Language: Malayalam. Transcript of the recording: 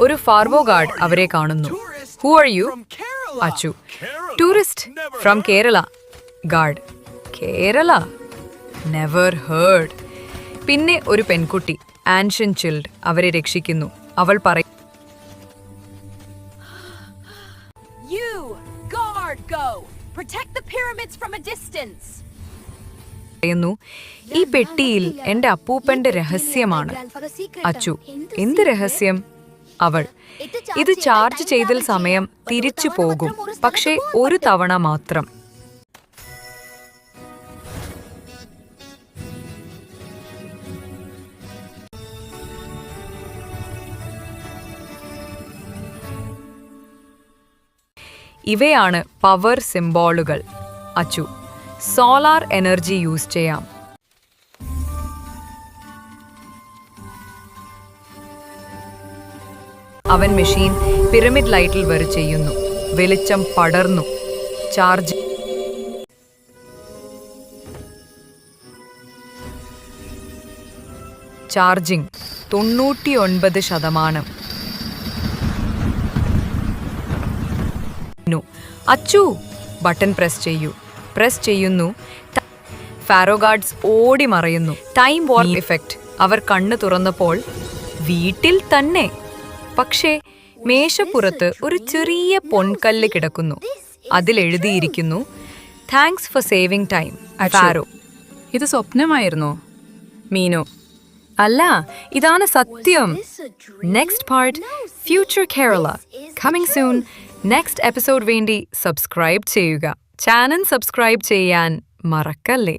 ഒരു ഫാർവോ ഗാർഡ് അവരെ കാണുന്നു. Who are you? Achu. Tourist from Kerala. Guard. Kerala? Never heard. പിന്നെ ഒരു പെൺകുട്ടി ആൻഷ്യൻ ചിൽഡ് അവരെ രക്ഷിക്കുന്നു. അവൾ പറയും, You guard go. Protect the pyramids from a distance. ഈ പെട്ടിയിൽ എന്റെ അപ്പൂപ്പന്റെ രഹസ്യമാണ്. അച്ചു. എന്ത് രഹസ്യം? അവൾ. ഇത് ചാർജ് ചെയ്തൽ സമയം തിരിച്ചു പോകും, പക്ഷേ ഒരു തവണ മാത്രം. ഇവയാണ് പവർ സിംബോളുകൾ. അച്ചു. സോളാർ എനർജി യൂസ് ചെയ്യാം. അവൻ മെഷീൻ പിരമിഡ് ലൈറ്റിൽ വരെ ചെയ്യുന്നു. വെളിച്ചം പടർന്നു. ചാർജിംഗ് 99%. അച്ചു. ബട്ടൺ പ്രസ് ചെയ്യൂ. പ്രസ് ചെയ്യുന്നു. ഫാരോ ഗാർഡ്സ് ഓടി മറയുന്നു. ടൈം വാർപ്പ് ഇഫക്റ്റ്. അവർ കണ്ണു തുറന്നപ്പോൾ വീട്ടിൽ തന്നെ. പക്ഷേ മേശപ്പുറത്ത് ഒരു ചെറിയ പൊൻകല്ല് കിടക്കുന്നു. അതിലെഴുതിയിരിക്കുന്നു, thanks for saving time pharaoh. ഇത് സ്വപ്നമായിരുന്നോ? മീനു. അല്ല, ഇതാണ് സത്യം. Next part future Kerala coming soon. Next episode വേണ്ടി സബ്സ്ക്രൈബ് ചെയ്യുക. ചാനൽ സബ്സ്ക്രൈബ് ചെയ്യാൻ മറക്കല്ലേ.